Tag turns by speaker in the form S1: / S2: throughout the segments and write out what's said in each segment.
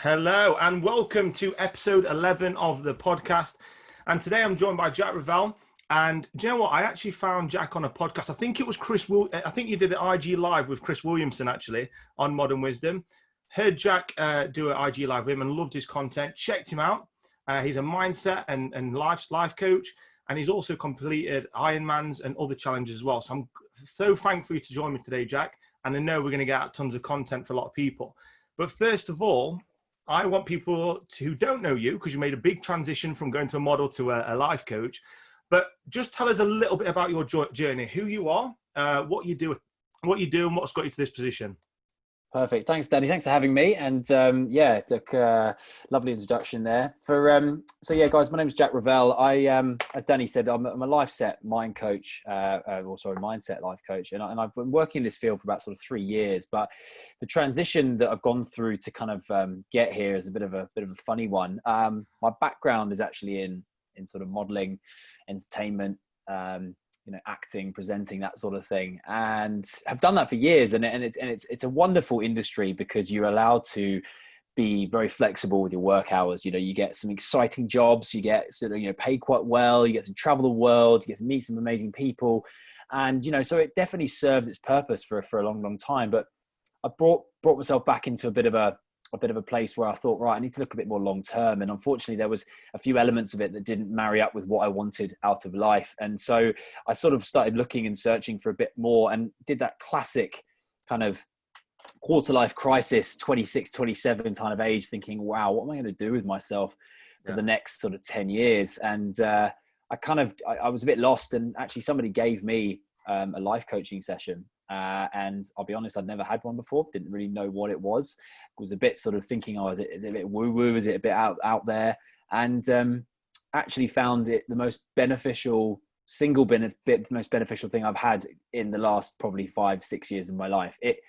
S1: Hello and welcome to episode 11 of the podcast. And today I'm joined by Jack Revell. And do you know what? I actually found Jack on a podcast. I think it was I think you did an IG live with Chris Williamson actually on Modern Wisdom. Heard Jack do an IG live with him and loved his content. Checked him out. He's a mindset and life coach. And he's also completed Ironmans and other challenges as well. So I'm so thankful to join me today, Jack. And I know we're going to get out tons of content for a lot of people. But first of all, I want people who don't know you, because you made a big transition from going to a model to a life coach, but just tell us a little bit about your journey, who you are, what you do, and what's got you to this position.
S2: Perfect. Thanks, Danny. Thanks for having me. And lovely introduction there. Guys, my name is Jack Revell. As Danny said, I'm a mindset life coach. And I've been working in this field for about sort of 3 years. But the transition that I've gone through to kind of get here is a bit of a funny one. My background is actually in sort of modeling, entertainment, acting, presenting, that sort of thing, and I've done that for years. And it's a wonderful industry because you're allowed to be very flexible with your work hours. You get some exciting jobs, you get paid quite well, you get to travel the world, you get to meet some amazing people, and so it definitely served its purpose for a long time. But I brought myself back into a bit of a place where I thought, right, I need to look a bit more long term. And unfortunately, there was a few elements of it that didn't marry up with what I wanted out of life. And so I sort of started looking and searching for a bit more, and did that classic kind of quarter life crisis, 26, 27 kind of age, thinking, wow, what am I going to do with myself for the next sort of 10 years? And I was a bit lost, and actually somebody gave me a life coaching session. And I'll be honest, I'd never had one before. Didn't really know what it was. Was a bit sort of thinking, is it a bit woo-woo? Is it a bit out there? And actually found it the most beneficial thing I've had in the last probably 5-6 years of my life. It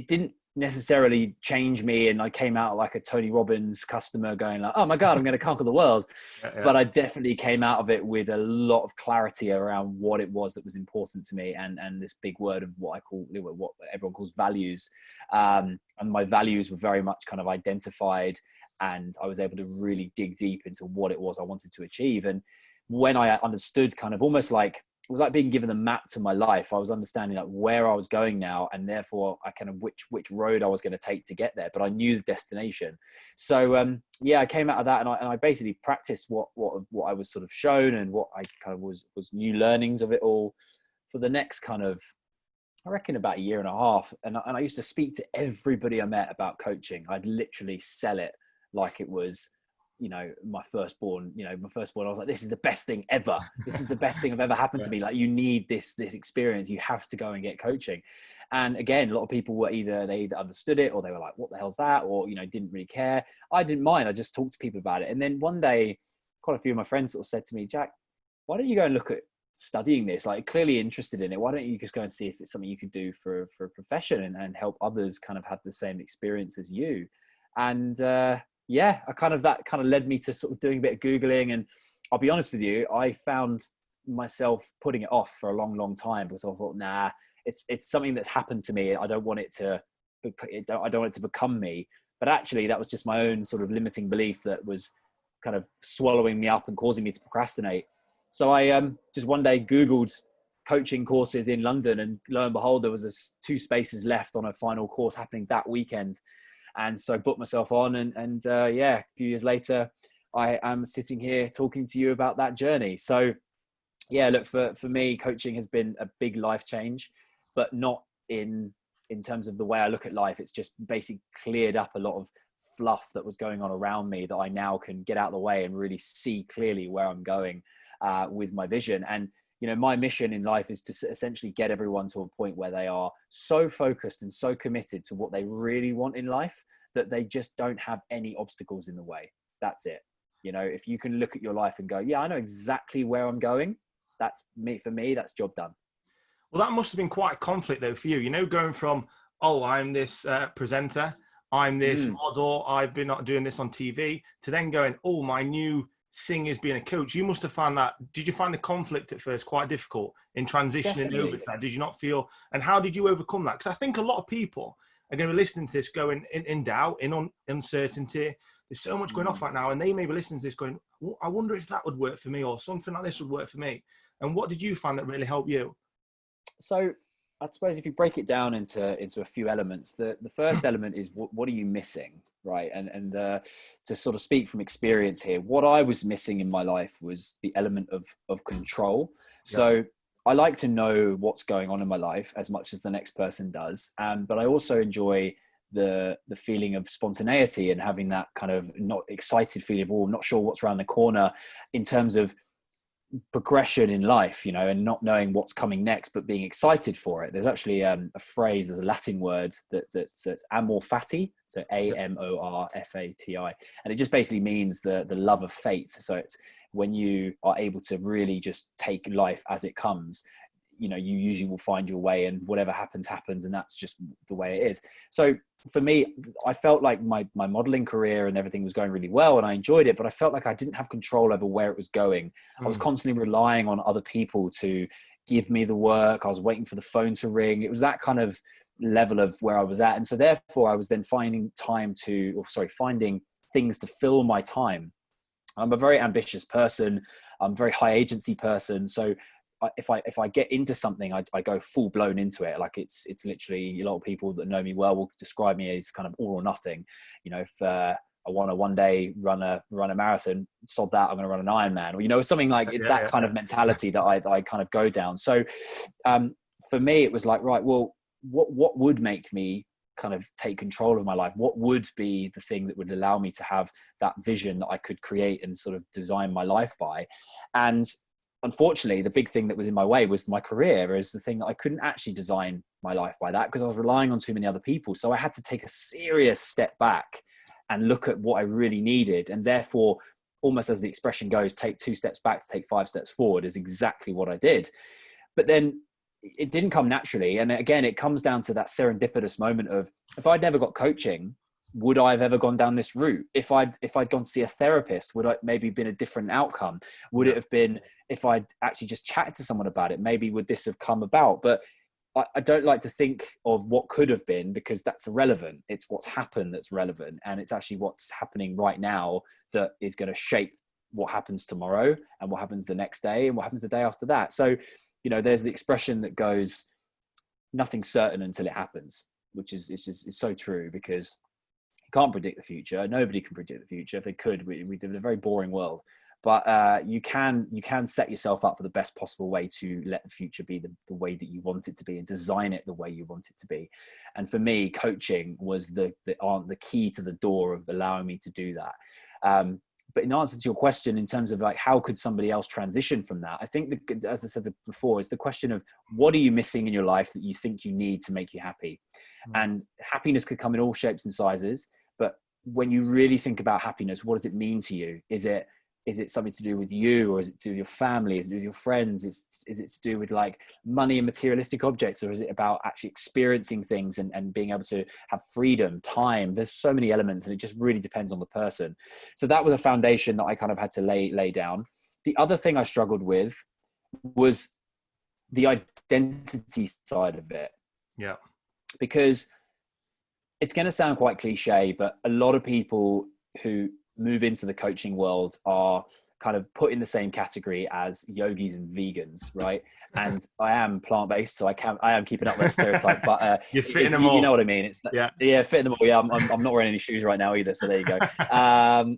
S2: didn't necessarily change me, and I came out like a Tony Robbins customer going like, oh my God, I'm going to conquer the world. Yeah. But I definitely came out of it with a lot of clarity around what it was that was important to me, and this big word of what everyone calls values. And my values were very much kind of identified, and I was able to really dig deep into what it was I wanted to achieve. And when I understood, kind of almost like, it was like being given a map to my life. I was understanding like where I was going now, and therefore I kind of which road I was going to take to get there. But I knew the destination. So I came out of that, and I basically practiced what I was sort of shown, and what I kind of was new learnings of it all for the next kind of, I reckon, about 1.5 years. And I used to speak to everybody I met about coaching. I'd literally sell it like it was, my firstborn. I was like, this is the best thing ever. This is the best thing I've ever happened to me. Like, you need this experience. You have to go and get coaching. And again, a lot of people were they either understood it, or they were like, what the hell's that? Or, didn't really care. I didn't mind. I just talked to people about it. And then one day, quite a few of my friends sort of said to me, Jack, why don't you go and look at studying this? Like, clearly interested in it. Why don't you just go and see if it's something you could do for a profession, and help others kind of have the same experience as you? And, that kind of led me to sort of doing a bit of Googling. And I'll be honest with you, I found myself putting it off for a long time, because I thought, nah, it's something that's happened to me. I don't want it to become me. But actually, that was just my own sort of limiting belief that was kind of swallowing me up and causing me to procrastinate. So I just one day Googled coaching courses in London, and lo and behold, there was 2 spaces left on a final course happening that weekend. And so I booked myself on, and a few years later, I am sitting here talking to you about that journey. So yeah, look, for me, coaching has been a big life change, but not in terms of the way I look at life. It's just basically cleared up a lot of fluff that was going on around me, that I now can get out of the way and really see clearly where I'm going with my vision. And my mission in life is to essentially get everyone to a point where they are so focused and so committed to what they really want in life that they just don't have any obstacles in the way. That's it. If you can look at your life and go, yeah, I know exactly where I'm going. That's me. For me, that's job done.
S1: Well, that must have been quite a conflict though for you, going from, oh, I'm this presenter, I'm this model, I've been not doing this on TV, to then going, oh, my new thing is being a coach. You must have found that. Did you find the conflict at first quite difficult in transitioning over to that? Did you not feel, and how did you overcome that? Because I think a lot of people, are going to be listening to this going in doubt, in uncertainty. There's so much going off right now, and they may be listening to this going, well, I wonder if that would work for me, or something like this would work for me. And what did you find that really helped you?
S2: So I suppose if you break it down into a few elements, the first element is what are you missing, right? And to sort of speak from experience here, what I was missing in my life was the element of control. So I like to know what's going on in my life as much as the next person does, but I also enjoy the feeling of spontaneity and having that kind of not excited feeling of, oh, I'm not sure what's around the corner in terms of progression in life, you know, and not knowing what's coming next, but being excited for it. There's actually a phrase, there's a Latin word that's amor fati, so AMORFATI, and it just basically means the love of fate. So it's when you are able to really just take life as it comes, you know, you usually will find your way, and whatever happens, and that's just the way it is. So for me, I felt like my modeling career and everything was going really well, and I enjoyed it, but I felt like I didn't have control over where it was going. I was constantly relying on other people to give me the work. I was waiting for the phone to ring. It was that kind of level of where I was at. And so therefore I was then finding things to fill my time. I'm a very ambitious person. I'm a very high agency person. So if I get into something, I go full blown into it. Like it's literally, a lot of people that know me well will describe me as kind of all or nothing. You know, if I want to one day run a marathon, sod that, I'm going to run an Ironman, or, you know, something like it's that kind of mentality that I kind of go down. So for me, it was like, right, well, what would make me kind of take control of my life? What would be the thing that would allow me to have that vision that I could create and sort of design my life by? And unfortunately, the big thing that was in my way was my career, is the thing that I couldn't actually design my life by that, because I was relying on too many other people. So I had to take a serious step back and look at what I really needed. And therefore, almost as the expression goes, take 2 steps back to take 5 steps forward, is exactly what I did. But then it didn't come naturally. And again, it comes down to that serendipitous moment of, if I'd never got coaching, would I have ever gone down this route? If I'd gone to see a therapist, would I maybe been a different outcome? Would it have been, if I'd actually just chatted to someone about it, maybe would this have come about? But I don't like to think of what could have been, because that's irrelevant. It's what's happened that's relevant. And it's actually what's happening right now that is going to shape what happens tomorrow, and what happens the next day, and what happens the day after that. So, you know, there's the expression that goes, nothing's certain until it happens, which is so true, because you can't predict the future. Nobody can predict the future. If they could, we live in a very boring world. But you can set yourself up for the best possible way to let the future be the way that you want it to be, and design it the way you want it to be. And for me, coaching was the key to the door of allowing me to do that. But in answer to your question, in terms of like, how could somebody else transition from that? I think, as I said before, is the question of, what are you missing in your life that you think you need to make you happy? And happiness could come in all shapes and sizes. But when you really think about happiness, what does it mean to you? Is it something to do with you, or is it to do with your family? Is it with your friends? Is it to do with like money and materialistic objects, or is it about actually experiencing things and being able to have freedom, time? There's so many elements, and it just really depends on the person. So that was a foundation that I kind of had to lay down. The other thing I struggled with was the identity side of it.
S1: Yeah.
S2: Because it's going to sound quite cliche, but a lot of people who move into the coaching world are kind of put in the same category as yogis and vegans, right? And I am plant-based, so I am keeping up with that stereotype. But
S1: you're fitting them all.
S2: You know what I mean? It's fitting them all. Yeah, I'm not wearing any shoes right now either, so there you go.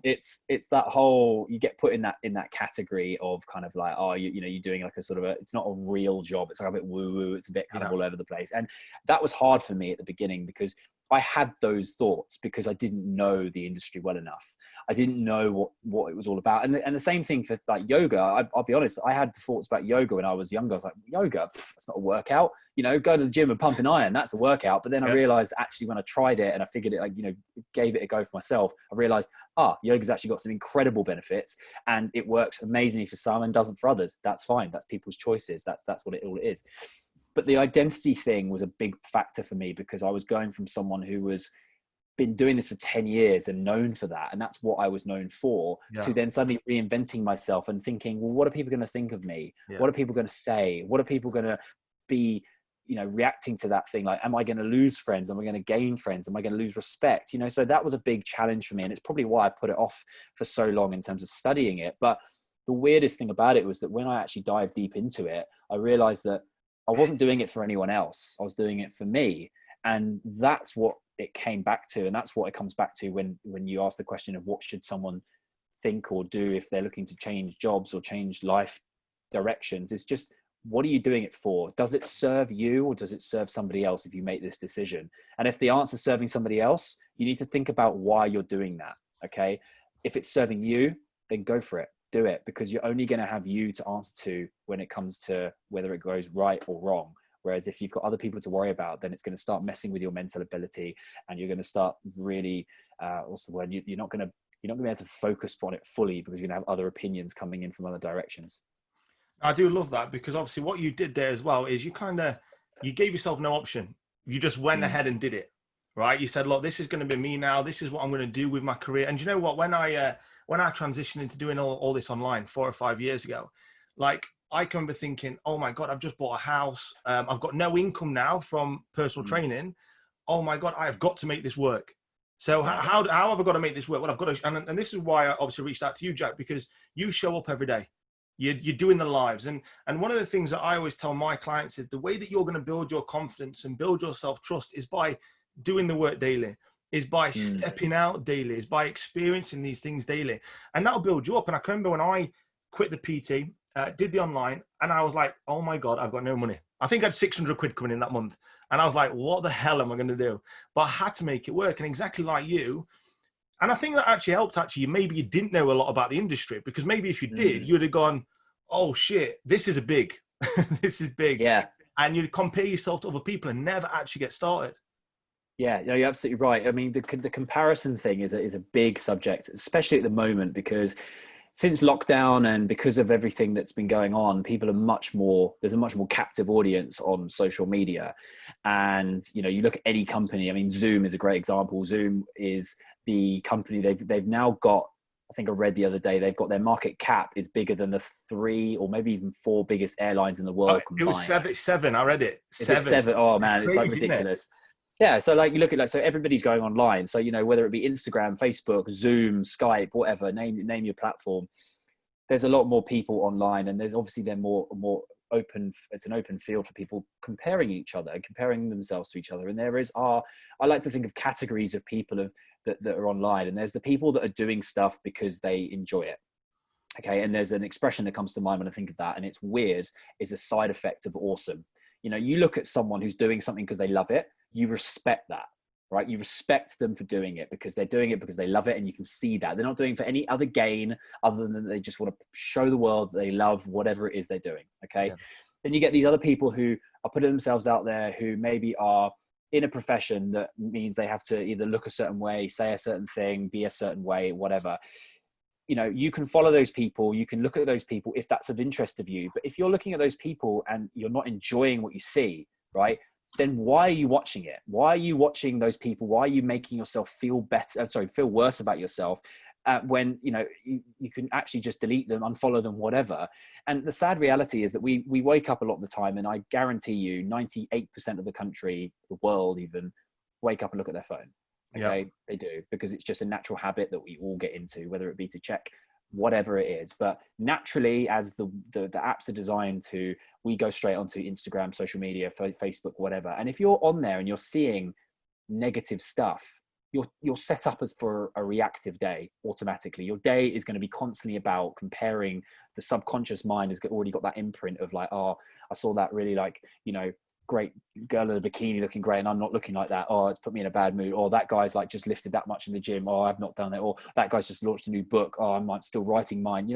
S2: It's that whole, you get put in that category of kind of like, oh, you're doing like a sort of it's not a real job. It's like a bit woo-woo. It's a bit kind of all over the place, and that was hard for me at the beginning, because I had those thoughts because I didn't know the industry well enough. I didn't know what it was all about. And the same thing for like yoga. I'll be honest, I had the thoughts about yoga when I was younger. I was like, yoga, that's not a workout. Go to the gym and pump an iron, that's a workout. But then I realized, actually, when I tried it and I figured it, like, gave it a go for myself, I realized, yoga's actually got some incredible benefits, and it works amazingly for some and doesn't for others. That's fine. That's people's choices. That's what it all is. But the identity thing was a big factor for me, because I was going from someone who was been doing this for 10 years and known for that, and that's what I was known for, to then suddenly reinventing myself and thinking, well, what are people going to think of me? What are people going to say? What are people going to be, reacting to that thing, like, am I going to lose friends? Am I going to gain friends? Am I going to lose respect? So that was a big challenge for me. And it's probably why I put it off for so long in terms of studying it. But the weirdest thing about it was that when I actually dived deep into it, I realized that I wasn't doing it for anyone else. I was doing it for me. And that's what it came back to. And that's what it comes back to when you ask the question of what should someone think or do if they're looking to change jobs or change life directions. It's just, what are you doing it for? Does it serve you or does it serve somebody else if you make this decision? And if the answer is serving somebody else, you need to think about why you're doing that. Okay. If it's serving you, then go for it. Do it, because you're only going to have you to answer to when it comes to whether it goes right or wrong. Whereas if you've got other people to worry about, then it's going to start messing with your mental ability, and you're going to start really, what's the word? You're not going to be able to focus on it fully, because you're going to have other opinions coming in from other directions.
S1: I do love that, because obviously what you did there as well is you gave yourself no option. You just went ahead and did it, right? You said, look, this is going to be me now. This is what I'm going to do with my career. And you know what? When I transitioned into doing all this online 4 or 5 years ago, like, I can remember thinking, oh my God, I've just bought a house. I've got no income now from personal training. Oh my God, I have got to make this work. So how have I got to make this work? Well, I've got to, and this is why I obviously reached out to you, Jack, because you show up every day. You're doing the lives. And one of the things that I always tell my clients is the way that you're going to build your confidence and build your self-trust is by doing the work daily, is by stepping out daily, is by experiencing these things daily. And that'll build you up. And I can remember when I quit the PT, did the online, and I was like, oh my God, I've got no money. I think I had 600 quid coming in that month. And I was like, what the hell am I going to do? But I had to make it work. And exactly like you, and I think that actually helped. Maybe you didn't know a lot about the industry, because maybe if you did, you would have gone, oh shit, this is big. This is big.
S2: Yeah.
S1: And you'd compare yourself to other people and never actually get started.
S2: Yeah, no, you're absolutely right. I mean, the comparison thing is a big subject, especially at the moment, because since lockdown and because of everything that's been going on, there's a much more captive audience on social media. And, you look at any company, I mean, Zoom is a great example. Zoom is the company they've now got, I think I read the other day, they've got their market cap is bigger than the 3 or maybe even 4 biggest airlines in the world combined.
S1: It was seven. I read it.
S2: Is it 7? Oh man, it's like ridiculous. Yeah, so like you look at so everybody's going online. So whether it be Instagram, Facebook, Zoom, Skype, whatever, name your platform. There's a lot more people online, and there's obviously more open. It's an open field for people comparing each other and comparing themselves to each other. And I like to think of categories of people that are online. And there's the people that are doing stuff because they enjoy it. Okay, and there's an expression that comes to mind when I think of that, and it's weird. Is a side effect of awesome. You look at someone who's doing something because they love it. You respect that, right? You respect them for doing it because they're doing it because they love it, and you can see that they're not doing it for any other gain other than they just want to show the world that they love whatever it is they're doing. Okay. Yeah. Then you get these other people who are putting themselves out there, who maybe are in a profession that means they have to either look a certain way, say a certain thing, be a certain way, whatever. You can follow those people, you can look at those people if that's of interest of you. But if you're looking at those people and you're not enjoying what you see, right, then why are you watching it? Why are you watching those people? Why are you making yourself feel worse about yourself when, you can actually just delete them, unfollow them, whatever. And the sad reality is that we wake up a lot of the time, and I guarantee you 98% of the country, the world even, wake up and look at their phone. Okay, yep. They do, because it's just a natural habit that we all get into, whether it be to check whatever it is. But naturally, as the apps are designed to, we go straight onto Instagram, social media, Facebook, whatever. And if you're on there and you're seeing negative stuff, you're set up as for a reactive day automatically. Your day is going to be constantly about comparing. The subconscious mind has already got that imprint of like, oh, I saw that really great girl in a bikini looking great and I'm not looking like that. Oh, it's put me in a bad mood. Or that guy's like just lifted that much in the gym. Oh, I've not done that. Or that guy's just launched a new book. Oh, I'm still writing mine.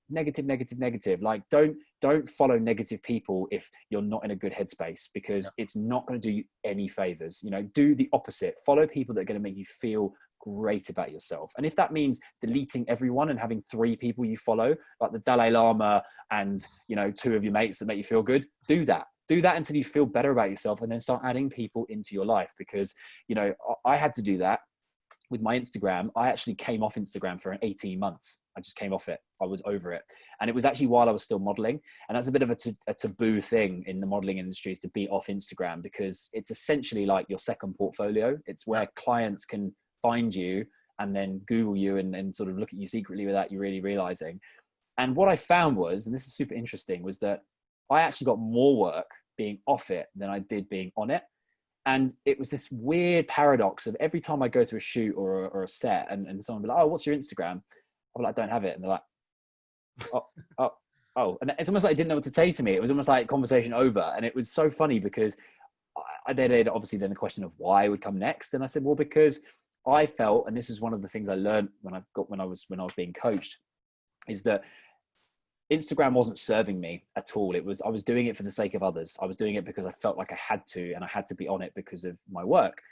S2: Negative. Like don't follow negative people if you're not in a good headspace, because it's not going to do you any favors. Do the opposite. Follow people that are going to make you feel great about yourself. And if that means deleting everyone and having 3 people you follow, like the Dalai Lama and 2 of your mates that make you feel good, do that until you feel better about yourself, and then start adding people into your life. Because I had to do that. with my Instagram, I actually came off Instagram for 18 months. I just came off it. I was over it. And it was actually while I was still modeling. And that's a bit of a taboo thing in the modeling industry, is to be off Instagram, because it's essentially like your second portfolio. It's where clients can find you and then Google you and sort of look at you secretly without you really realizing. And what I found was, and this is super interesting, was that I actually got more work being off it than I did being on it. And it was this weird paradox of every time I go to a shoot or a set and someone will be like, oh, what's your Instagram? I'm like, I don't have it. And they're like, oh. And it's almost like they didn't know what to say to me. It was almost like conversation over. And it was so funny because they obviously then the question of why would come next. And I said, well, because I felt, and this is one of the things I learned when I was being coached, is that Instagram wasn't serving me at all. I was doing it for the sake of others. I was doing it because I felt like I had to, and I had to be on it because of my work.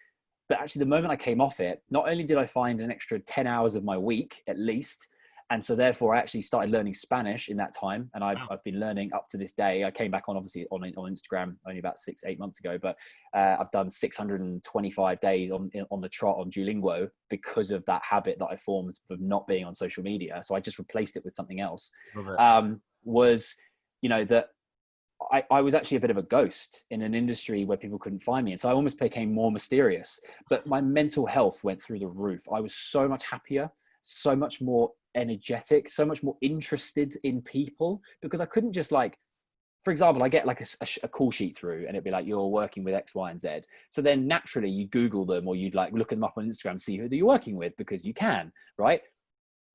S2: But actually, the moment I came off it, not only did I find an extra 10 hours of my week at least, and so therefore I actually started learning Spanish in that time. And I've been learning up to this day. I came back on Instagram only about 6-8 months ago, but I've done 625 days on the trot on Duolingo because of that habit that I formed of not being on social media. So I just replaced it with something else. That I was actually a bit of a ghost in an industry where people couldn't find me. And so I almost became more mysterious, but my mental health went through the roof. I was so much happier, so much more energetic, so much more interested in people, because I couldn't just for example, I get like a call sheet through and it'd be like, you're working with X, Y, and Z. So then naturally you Google them, or you'd look them up on Instagram, see who you're working with, because you can, right?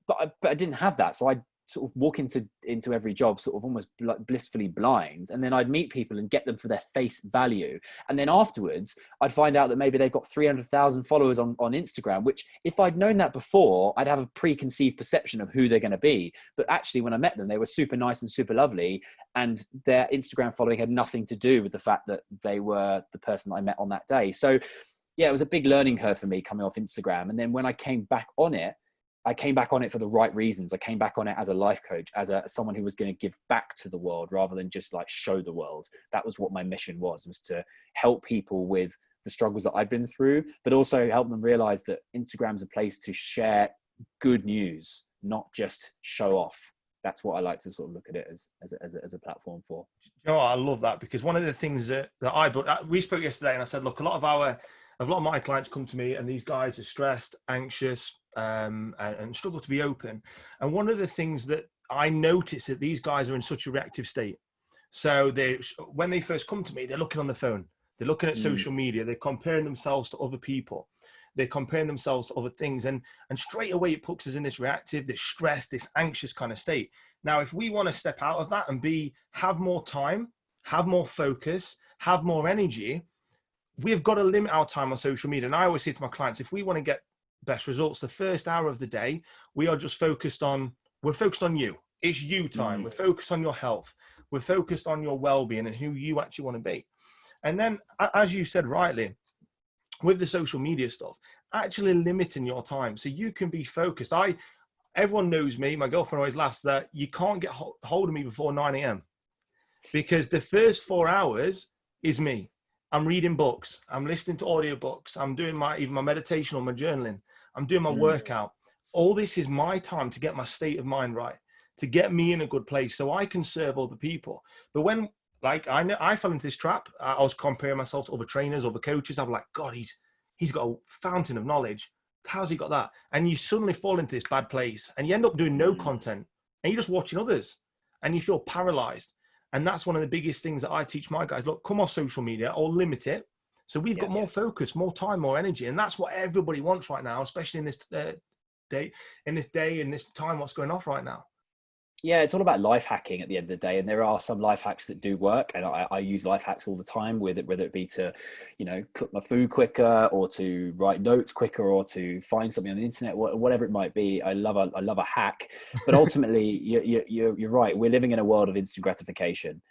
S2: But I didn't have that. So I sort of walk into every job sort of almost blissfully blind, and then I'd meet people and get them for their face value, and then afterwards I'd find out that maybe they've got 300,000 followers on Instagram, which if I'd known that before, I'd have a preconceived perception of who they're going to be. But actually when I met them, they were super nice and super lovely, and their Instagram following had nothing to do with the fact that they were the person that I met on that day. So yeah, it was a big learning curve for me coming off Instagram. And then when I came back on it, I came back on it for the right reasons. I came back on it as a life coach, as someone who was going to give back to the world rather than just show the world. That was what my mission was to help people with the struggles that I'd been through, but also help them realize that Instagram's a place to share good news, not just show off. That's what I like to sort of look at it as a platform for.
S1: You know what? I love that, because one of the things that we spoke yesterday, and I said, look, a lot of my clients come to me and these guys are stressed, anxious, and struggle to be open. And one of the things that I notice that these guys are in such a reactive state. So when they first come to me, they're looking on the phone, they're looking at social media, they're comparing themselves to other people, they're comparing themselves to other things, and straight away it puts us in this reactive, this stress, this anxious kind of state. Now, if we want to step out of that and have more time, have more focus, have more energy, we've got to limit our time on social media. And I always say to my clients, if we want to get best results, the first hour of the day, we're focused on you. It's you time. We're focused on your health. We're focused on your well-being and who you actually want to be. And then, as you said rightly, with the social media stuff, actually limiting your time so you can be focused. Everyone knows me. My girlfriend always laughs that you can't get hold of me before 9 a.m. because the first 4 hours is me. I'm reading books. I'm listening to audiobooks. I'm doing even my meditation or my journaling. I'm doing my workout. All this is my time to get my state of mind right, to get me in a good place so I can serve other people. But when, I fell into this trap, I was comparing myself to other trainers, other coaches. I'm like, God, he's got a fountain of knowledge. How's he got that? And you suddenly fall into this bad place and you end up doing no content and you're just watching others and you feel paralyzed. And that's one of the biggest things that I teach my guys. Look, come off social media or limit it. So we've got more focus, more time, more energy. And that's what everybody wants right now, especially in this day, in this time, what's going off right now.
S2: Yeah, it's all about life hacking at the end of the day. And there are some life hacks that do work. And I use life hacks all the time, whether it be to, cook my food quicker or to write notes quicker or to find something on the internet, whatever it might be. I love a hack. But ultimately, you're right. We're living in a world of instant gratification.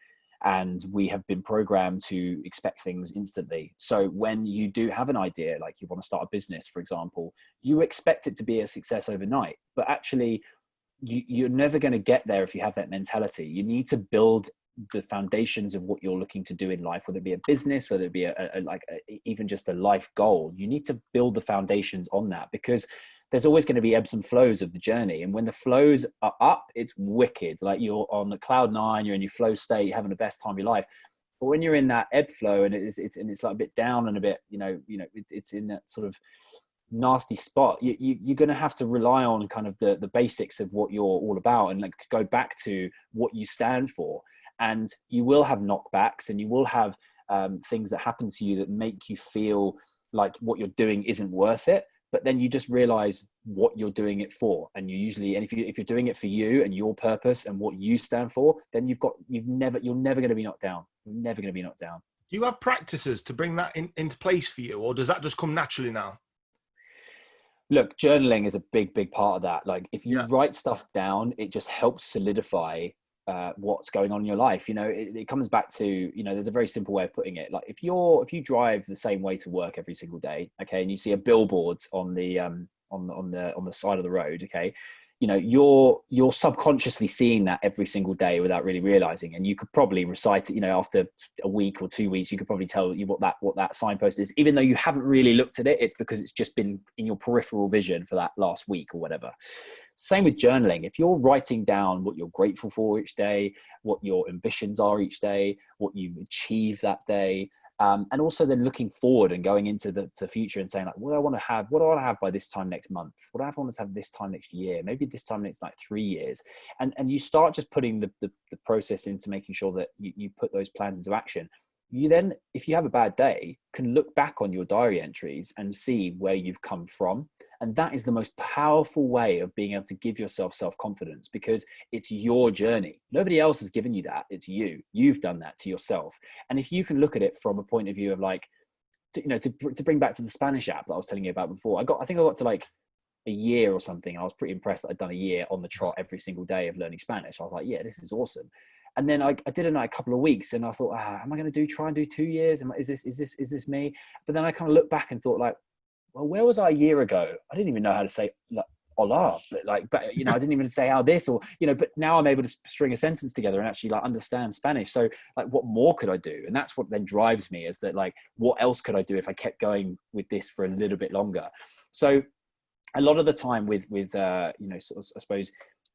S2: And we have been programmed to expect things instantly. So when you do have an idea, like you want to start a business, for example, you expect it to be a success overnight. But actually, you're never going to get there if you have that mentality. You need to build the foundations of what you're looking to do in life, whether it be a business, whether it be even just a life goal, you need to build the foundations on that, because there's always going to be ebbs and flows of the journey. And when the flows are up, it's wicked. Like you're on the cloud nine, you're in your flow state, you're having the best time of your life. But when you're in that ebb flow and it's like a bit down and a bit, it's in that sort of nasty spot, you're going to have to rely on kind of the basics of what you're all about, and like go back to what you stand for. And you will have knockbacks, and you will have things that happen to you that make you feel like what you're doing isn't worth it. But then you just realize what you're doing it for. And if you're doing it for you and your purpose and what you stand for, then you're never going to be knocked down. You're never going to be knocked down.
S1: Do you have practices to bring that into place for you, or does that just come naturally now?
S2: Look, journaling is a big part of that. Like if you write stuff down, it just helps solidify what's going on in your life. It comes back to, there's a very simple way of putting it. Like if you drive the same way to work every single day, okay, and you see a billboard on the side of the road, okay, you're subconsciously seeing that every single day without really realizing. And you could probably recite it, after a week or 2 weeks, you could probably tell you what that signpost is, even though you haven't really looked at it. It's because it's just been in your peripheral vision for that last week or whatever. Same with journaling. If you're writing down what you're grateful for each day, what your ambitions are each day, what you've achieved that day, and also then looking forward and going into the future and saying, like, what do I want to have by this time next month? What do I want to have this time next year? Maybe this time next 3 years. And you start just putting the process into making sure that you put those plans into action. You then, if you have a bad day, can look back on your diary entries and see where you've come from. And that is the most powerful way of being able to give yourself self-confidence, because it's your journey. Nobody else has given you that. It's you. You've done that to yourself. And if you can look at it from a point of view of like, to bring back to the Spanish app that I was telling you about before, I think I got to like a year or something. I was pretty impressed that I'd done a year on the trot every single day of learning Spanish. I was like, yeah, this is awesome. And then I did it in a couple of weeks, and I thought, am I going to try and do 2 years? Is this me? But then I kind of looked back and thought, like, well, where was I a year ago? I didn't even know how to say like, hola, but I didn't even say how this, or, but now I'm able to string a sentence together and actually like understand Spanish. So like, what more could I do? And that's what then drives me, is that like, what else could I do if I kept going with this for a little bit longer? So a lot of the time with sort of, I suppose,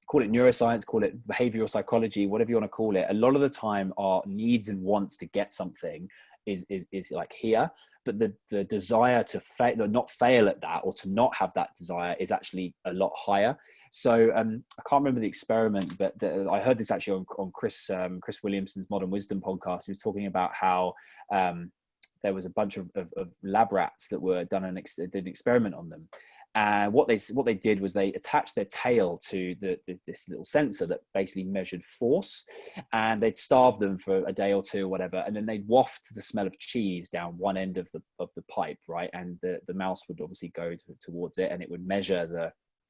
S2: call it neuroscience, call it behavioral psychology, whatever you want to call it, a lot of the time our needs and wants to get something is like here, but the desire to not fail at that, or to not have that desire, is actually a lot higher. So I can't remember the experiment, but I heard this actually on Chris Williamson's Modern Wisdom podcast. He was talking about how there was a bunch of lab rats that were did an experiment on them. And what they did was they attached their tail to this little sensor that basically measured force, and they'd starve them for a day or two or whatever, and then they'd waft the smell of cheese down one end of the pipe, right? And the mouse would obviously go towards it, and it would measure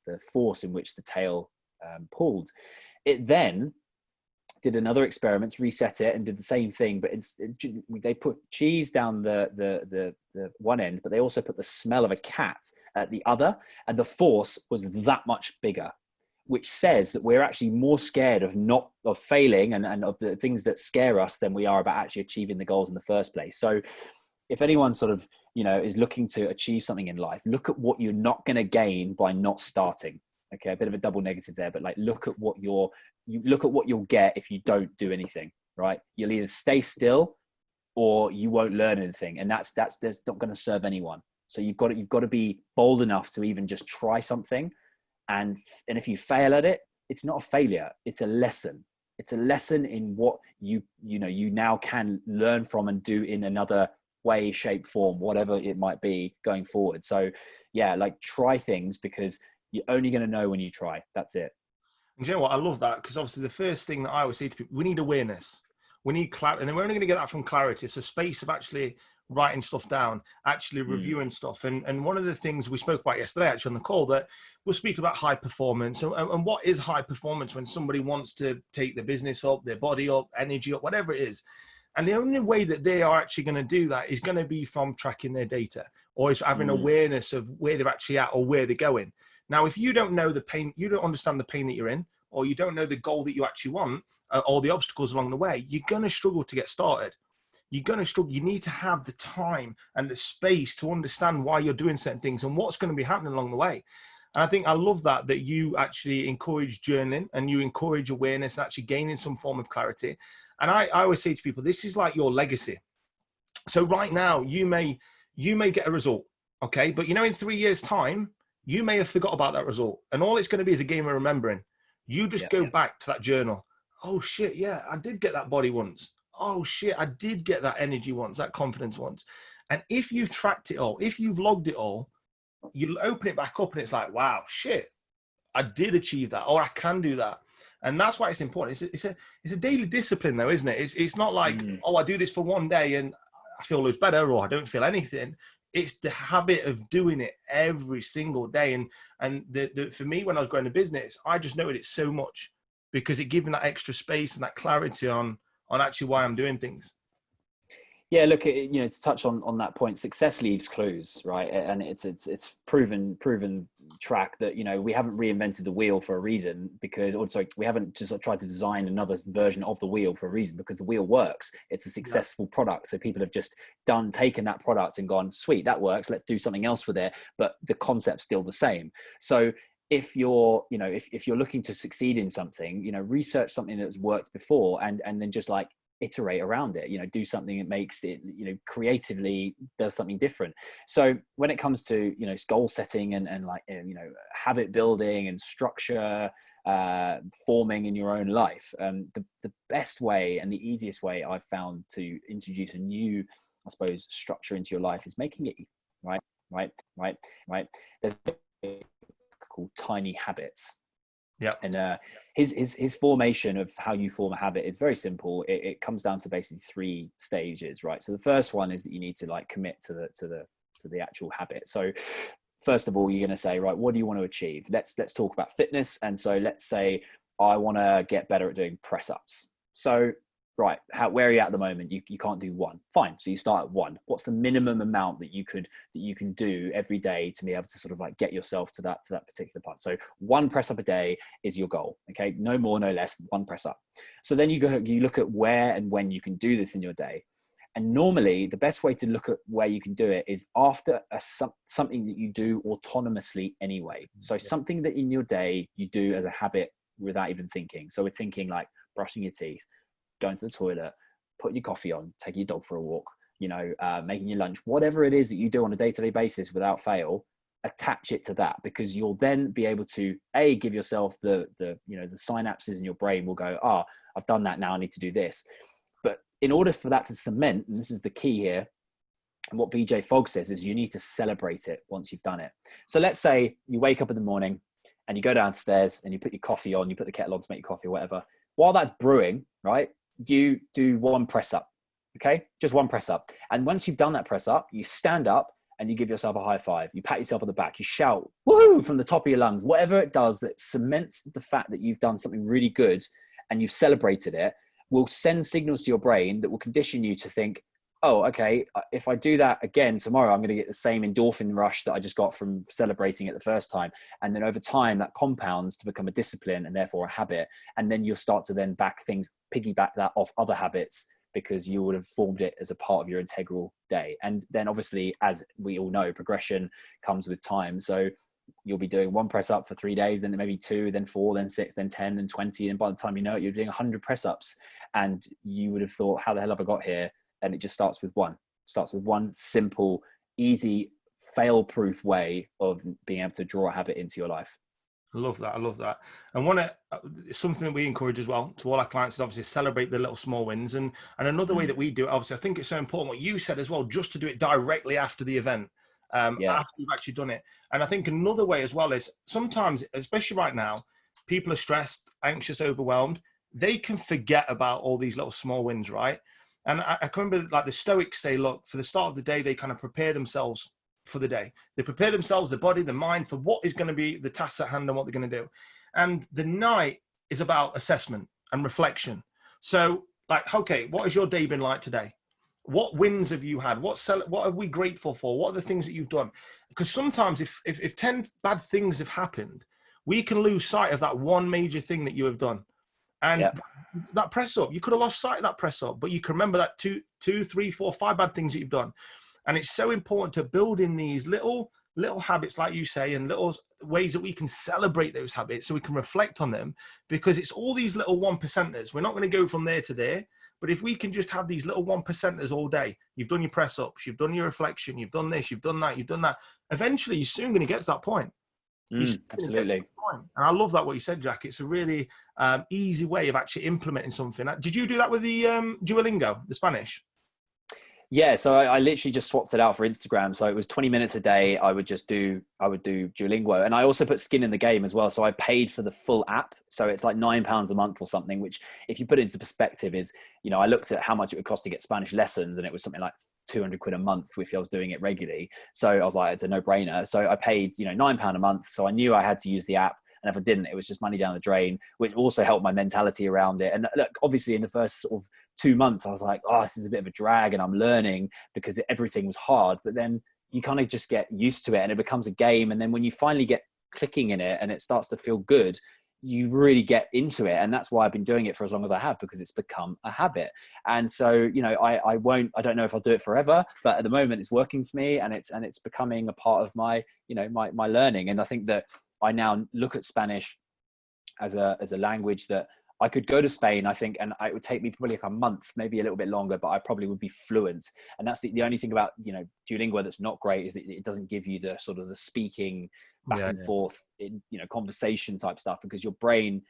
S2: the force in which the tail pulled. It then did another experiment, reset it, and did the same thing, but they put cheese down the one end, but they also put the smell of a cat at the other, and the force was that much bigger, which says that we're actually more scared of failing and of the things that scare us than we are about actually achieving the goals in the first place. So if anyone sort of, is looking to achieve something in life, look at what you're not going to gain by not starting. Okay, a bit of a double negative there, but like, look at what you'll get if you don't do anything, right? You'll either stay still or you won't learn anything, and that's not going to serve anyone. So you've got to be bold enough to even just try something, and if you fail at it, it's not a failure, it's a lesson. It's a lesson in what you now can learn from and do in another way, shape, form, whatever it might be going forward. So yeah, like, try things, because you're only going to know when you try. That's it.
S1: And you know what? I love that, because obviously the first thing that I always say to people, we need awareness. We need clarity. And then we're only going to get that from clarity. It's a space of actually writing stuff down, actually reviewing stuff. And one of the things we spoke about yesterday, actually on the call, that we'll speak about high performance. And what is high performance when somebody wants to take their business up, their body up, energy up, whatever it is. And the only way that they are actually going to do that is going to be from tracking their data, or is having awareness of where they're actually at or where they're going. Now, if you don't know the pain, you don't understand the pain that you're in, or you don't know the goal that you actually want, or the obstacles along the way, you're going to struggle to get started. You're going to struggle. You need to have the time and the space to understand why you're doing certain things and what's going to be happening along the way. And I think I love that you actually encourage journaling and you encourage awareness and actually gaining some form of clarity. And I always say to people, this is like your legacy. So right now you may get a result, okay? But in 3 years' time, you may have forgot about that result. And all it's going to be is a game of remembering. You just go back to that journal. Oh shit, yeah, I did get that body once. Oh shit, I did get that energy once, that confidence once. And if you've tracked it all, if you've logged it all, you open it back up and it's like, wow, shit, I did achieve that, or I can do that. And that's why it's important. It's a daily discipline though, isn't it? It's not like, oh, I do this for one day and I feel loads better, or I don't feel anything. It's the habit of doing it every single day. And for me, when I was growing a business, I just noted it so much because it gave me that extra space and that clarity on actually why I'm doing things.
S2: Yeah, look, to touch on that point, success leaves clues, right? And it's proven track that, we haven't reinvented the wheel for a reason we haven't just tried to design another version of the wheel for a reason, because the wheel works. It's a successful product. So people have just taken that product and gone, sweet, that works. Let's do something else with it. But the concept's still the same. So if you're, if you're looking to succeed in something, research something that's worked before and then just like iterate around it, do something that makes it, creatively does something different. So when it comes to, goal setting and like, habit building and structure, forming in your own life, the best way and the easiest way I've found to introduce a new, I suppose, structure into your life is making it right. There's called tiny habits.
S1: Yeah.
S2: And his formation of how you form a habit is very simple. It comes down to basically 3 stages, right? So the first one is that you need to like commit to the actual habit. So first of all, you're going to say, right, what do you want to achieve? Let's talk about fitness. And so let's say I want to get better at doing press ups. So right, where are you at the moment? You can't do 1. Fine. So you start at 1. What's the minimum amount that you can do every day to be able to sort of like get yourself to that particular part? So 1 press up a day is your goal. Okay. No more, no less, 1 press up. So then you look at where and when you can do this in your day. And normally the best way to look at where you can do it is after something that you do autonomously anyway. So something that in your day you do as a habit without even thinking. So we're thinking like brushing your teeth, going to the toilet, putting your coffee on, taking your dog for a walk, making your lunch, whatever it is that you do on a day-to-day basis without fail, attach it to that, because you'll then be able to give yourself the synapses in your brain will go, I've done that, now I need to do this. But in order for that to cement, and this is the key here, and what BJ Fogg says is you need to celebrate it once you've done it. So let's say you wake up in the morning and you go downstairs and you put your coffee on, you put the kettle on to make your coffee or whatever. While that's brewing, right, you do 1 press up, okay? Just 1 press up. And once you've done that press up, you stand up and you give yourself a high five. You pat yourself on the back, you shout, woohoo, from the top of your lungs. Whatever it does that cements the fact that you've done something really good and you've celebrated it will send signals to your brain that will condition you to think, oh, okay, if I do that again tomorrow, I'm going to get the same endorphin rush that I just got from celebrating it the first time. And then over time, that compounds to become a discipline and therefore a habit. And then you'll start to then piggyback that off other habits, because you would have formed it as a part of your integral day. And then obviously, as we all know, progression comes with time. So you'll be doing 1 press up for 3 days, then maybe 2, then 4, then 6, then 10, then 20. And by the time you know it, you're doing 100 press ups. And you would have thought, how the hell have I got here? And it just starts with 1. Starts with 1 simple, easy, fail-proof way of being able to draw a habit into your life.
S1: I love that. And something that we encourage as well to all our clients is obviously celebrate the little small wins. And another way that we do it, obviously, I think it's so important what you said as well, just to do it directly after the event, after you've actually done it. And I think another way as well is sometimes, especially right now, people are stressed, anxious, overwhelmed. They can forget about all these little small wins, right? And I can remember, like, the Stoics say, look, for the start of the day, they kind of prepare themselves for the day. They prepare themselves, the body, the mind, for what is going to be the tasks at hand and what they're going to do. And the night is about assessment and reflection. So, like, okay, what has your day been like today? What wins have you had? What are we grateful for? What are the things that you've done? Because sometimes if 10 bad things have happened, we can lose sight of that one major thing that you have done. And that press up, you could have lost sight of that press up, but you can remember that two, three, four, five bad things that you've done. And it's so important to build in these little habits, like you say, and little ways that we can celebrate those habits so we can reflect on them, because it's all these little 1%ers. We're not going to go from there to there, but if we can just have these little 1%ers all day, you've done your press ups, you've done your reflection, you've done this, you've done that, you've done that. Eventually, you're soon going to get to that point.
S2: Absolutely.
S1: And I love that what you said, Jack. It's a really easy way of actually implementing something. Did you do that with the Duolingo, the Spanish?
S2: Yeah, so I literally just swapped it out for Instagram. So it was 20 minutes a day. I would do Duolingo, and I also put skin in the game as well. So I paid for the full app. So it's like £9 a month or something, which if you put it into perspective is, you know, I looked at how much it would cost to get Spanish lessons, and it was something like 200 quid a month if I was doing it regularly. So I was like, it's a no brainer. So I paid, you know, £9 a month. So I knew I had to use the app. And if I didn't, it was just money down the drain, which also helped my mentality around it. And look, obviously in the first sort of 2 months, I was like, oh, this is a bit of a drag and I'm learning because everything was hard. But then you kind of just get used to it and it becomes a game. And then when you finally get clicking in it and it starts to feel good, you really get into it. And that's why I've been doing it for as long as I have, because it's become a habit. And so, you know, I don't know if I'll do it forever, but at the moment it's working for me, and it's becoming a part of my, you know, my learning. And I think that I now look at Spanish as a language that I could go to Spain, I think, and it would take me probably like a month, maybe a little bit longer, but I probably would be fluent. And that's the only thing about, you know, Duolingo that's not great is that it doesn't give you the sort of the speaking back and forth in, you know, conversation type stuff, because your brain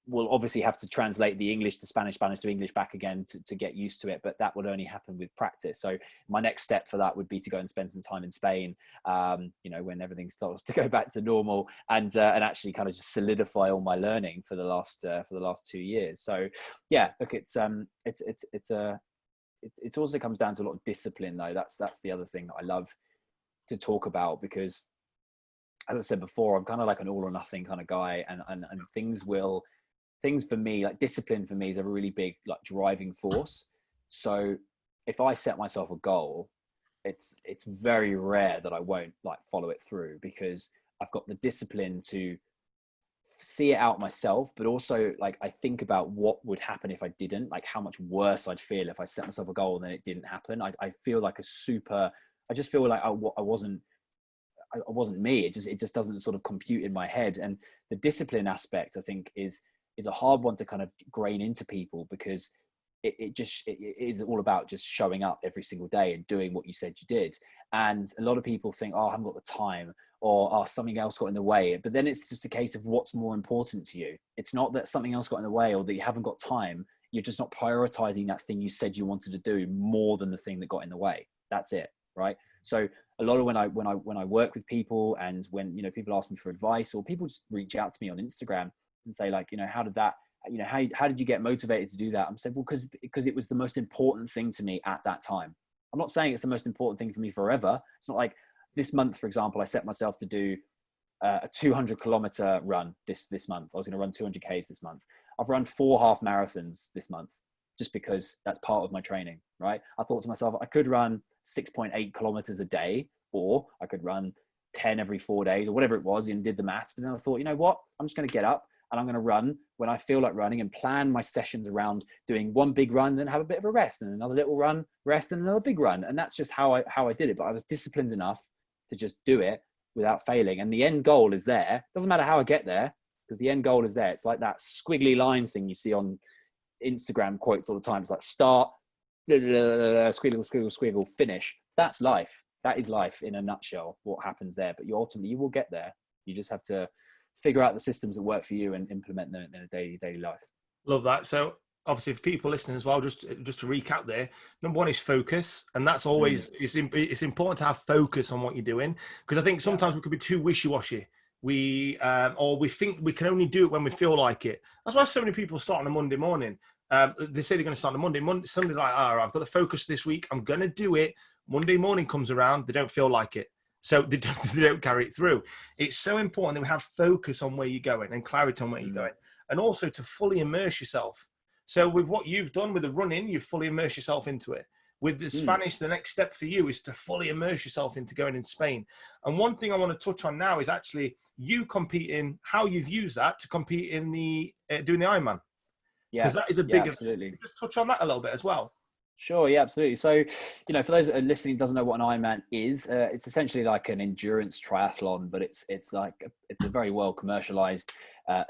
S2: will obviously have to translate the English to Spanish, Spanish to English back again to get used to it. But that would only happen with practice. So my next step for that would be to go and spend some time in Spain, you know, when everything starts to go back to normal, and actually kind of just solidify all my learning for the last 2 years. So yeah, look, it also comes down to a lot of discipline though. That's the other thing that I love to talk about, because as I said before, I'm kind of like an all or nothing kind of guy, and things for me, like discipline for me is a really big like driving force. So if I set myself a goal, it's very rare that I won't like follow it through, because I've got the discipline to see it out myself, but also like I think about what would happen if I didn't, like how much worse I'd feel if I set myself a goal and then it didn't happen. I feel like I just feel like I wasn't me. It just doesn't sort of compute in my head. And the discipline aspect, I think, is a hard one to kind of grain into people, because it is all about just showing up every single day and doing what you said you did. And a lot of people think, oh, I haven't got the time, or oh, something else got in the way. But then it's just a case of what's more important to you. It's not that something else got in the way or that you haven't got time. You're just not prioritizing that thing you said you wanted to do more than the thing that got in the way. That's it, right? So a lot of when I work with people, and when, you know, people ask me for advice, or people just reach out to me on Instagram and say like, you know, how did you get motivated to do that? I'm saying, well, because it was the most important thing to me at that time. I'm not saying it's the most important thing for me forever. It's not like this month, for example, I set myself to do a 200-kilometer run this month. I was going to run 200 Ks this month. I've run 4 half marathons this month, just because that's part of my training, right? I thought to myself, I could run 6.8 kilometers a day, or I could run 10 every 4 days, or whatever it was, and did the maths. But then I thought, you know what? I'm just going to get up and I'm going to run when I feel like running, and plan my sessions around doing one big run, then have a bit of a rest, and another little run, rest, and another big run. And that's just how I did it. But I was disciplined enough to just do it without failing. And the end goal is there. Doesn't matter how I get there, because the end goal is there. It's like that squiggly line thing you see on Instagram quotes all the time. It's like start, squiggle, squiggle, squiggle, finish. That's life. That is life in a nutshell, what happens there. But you will get there. You just have to figure out the systems that work for you and implement them in a daily life.
S1: Love that. So obviously for people listening as well, just to recap there, number one is focus. And that's always, it's important to have focus on what you're doing. Because I think sometimes we could be too wishy-washy. Or we think we can only do it when we feel like it. That's why so many people start on a Monday morning. They say they're going to start on a Monday. Somebody's like, I've got the focus this week. I'm going to do it. Monday morning comes around. They don't feel like it. So they don't carry it through. It's so important that we have focus on where you're going and clarity on where you're going. And also to fully immerse yourself. So with what you've done with the running, you've fully immersed yourself into it. with the Spanish, the next step for you is to fully immerse yourself into going in Spain. And one thing I want to touch on now is actually you competing, how you've used that to compete in the doing the Ironman.
S2: Yeah,
S1: because that is a
S2: yeah,
S1: big event.
S2: absolutely.
S1: Just touch on that a little bit as well.
S2: Sure, yeah, absolutely. So, for those that are listening, doesn't know what an Ironman is, it's essentially like an endurance triathlon, but it's a very well commercialized